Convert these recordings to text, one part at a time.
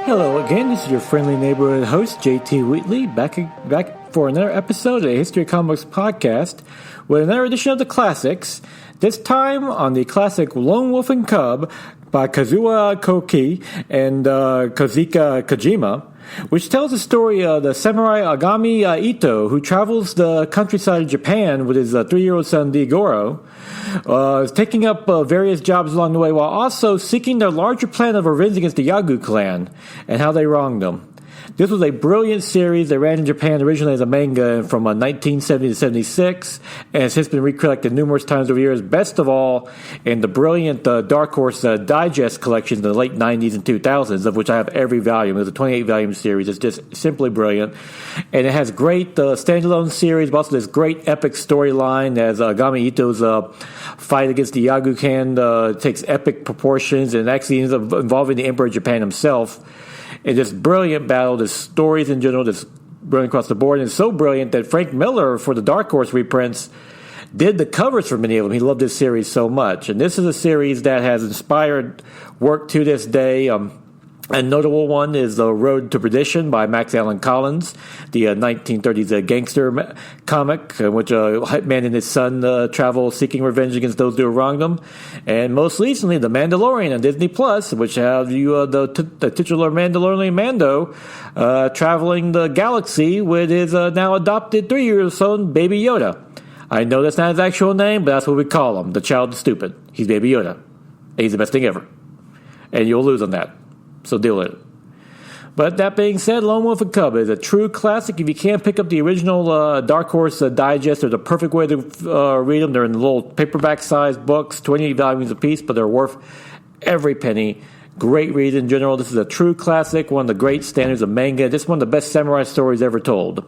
Hello again, this is your friendly neighborhood host, JT Wheatley, back for another episode of the History of Comics podcast with another edition of the classics, this time on the classic Lone Wolf and Cub by Kazuo Koike and Kojika Kojima, which tells the story of the samurai Agami Ito, who travels the countryside of Japan with his 3-year-old son Digoro, taking up various jobs along the way while also seeking their larger plan of revenge against the Yagu clan and how they wronged them. This was a brilliant series that ran in Japan originally as a manga from 1970 to 76, and has since been recollected numerous times over the years, best of all in the brilliant Dark Horse Digest collections in the late 90s and 2000s, of which I have every volume. It was a 28-volume series. It's just simply brilliant. And it has great standalone series, but also this great epic storyline as Agami Ito's fight against the Yagu clan takes epic proportions and actually ends up involving the Emperor of Japan himself. And just brilliant battle, the stories in general, just brilliant across the board. And it's so brilliant that Frank Miller, for the Dark Horse reprints, did the covers for many of them. He loved this series so much. And this is a series that has inspired work to this day. A notable one is The Road to Perdition by Max Allan Collins, the 1930s gangster comic in which a hitman and his son travel seeking revenge against those who wronged them. And most recently, The Mandalorian on Disney Plus, which has the titular Mandalorian Mando traveling the galaxy with his now adopted 3-year-old son, Baby Yoda. I know that's not his actual name, but that's what we call him, the child is stupid. He's Baby Yoda. And he's the best thing ever. And you'll lose on that. So deal with it. But that being said, Lone Wolf and Cub is a true classic. If you can't pick up the original Dark Horse Digest, there's a perfect way to read them. They're in little paperback-sized books, 28 volumes apiece, but they're worth every penny. Great read in general. This is a true classic, one of the great standards of manga. This is one of the best samurai stories ever told.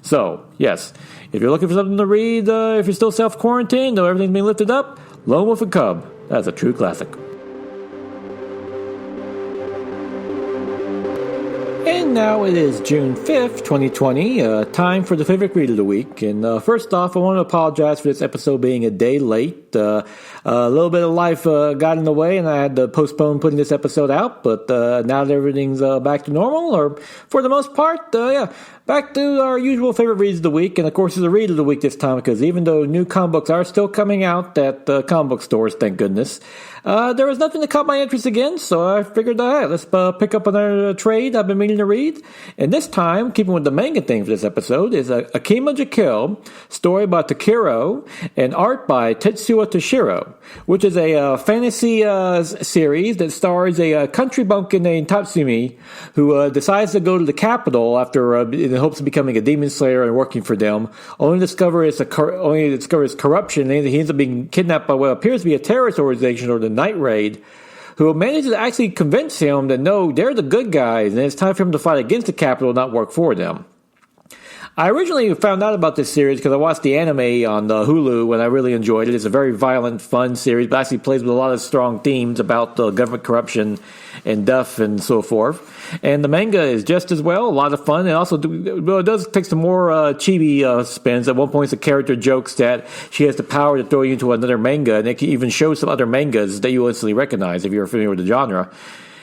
So, yes, if you're looking for something to read, if you're still self-quarantined, though everything's being lifted up, Lone Wolf and Cub, that's a true classic. And now it is June 5th, 2020, time for the favorite read of the week. And first off, I want to apologize for this episode being a day late. A little bit of life got in the way, and I had to postpone putting this episode out. But now that everything's back to normal, or for the most part, back to our usual favorite reads of the week. And of course, it's a read of the week this time, because even though new comic books are still coming out at comic book stores, thank goodness, there was nothing that caught my interest again, so I figured, let's pick up another trade I've been meaning to read. And this time, keeping with the manga thing for this episode, is Akima Jekyll, story by Takiro, and art by Tetsuya Toshiro, which is a fantasy series that stars a country bumpkin named Tatsumi, who decides to go to the capital after in the hopes of becoming a demon slayer and working for them, only to discover his corruption, and he ends up being kidnapped by what appears to be a terrorist organization, or the Night Raid, who manages to actually convince him that no, they're the good guys, and it's time for him to fight against the capital, not work for them. I originally found out about this series because I watched the anime on Hulu, and I really enjoyed it. It's a very violent, fun series, but actually plays with a lot of strong themes about government corruption and death and so forth. And the manga is just as well, a lot of fun. And also, it does take some more chibi spins. At one point, the character jokes that she has the power to throw you into another manga, and it can even show some other mangas that you instantly recognize if you're familiar with the genre.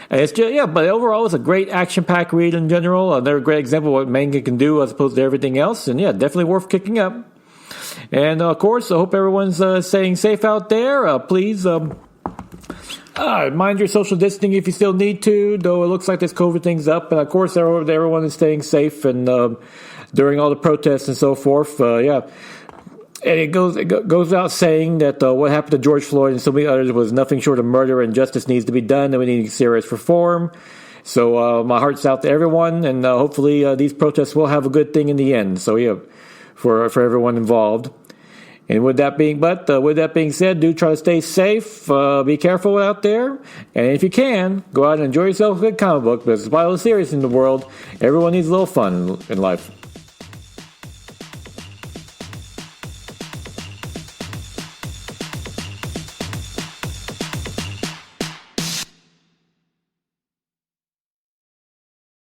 And it's just, but overall, it's a great action-packed read in general. Another great example of what manga can do as opposed to everything else. And definitely worth kicking up. And of course, I hope everyone's staying safe out there. Please mind your social distancing if you still need to, though it looks like this COVID thing's up. And of course, everyone is staying safe and during all the protests and so forth. And it goes without saying that what happened to George Floyd and so many others was nothing short of murder, and justice needs to be done, and we need serious reform. So my heart's out to everyone, and hopefully these protests will have a good thing in the end. So for everyone involved. And with that being said, do try to stay safe. Be careful out there, and if you can, go out and enjoy yourself a good comic book. Because despite all the serious in the world, everyone needs a little fun in life.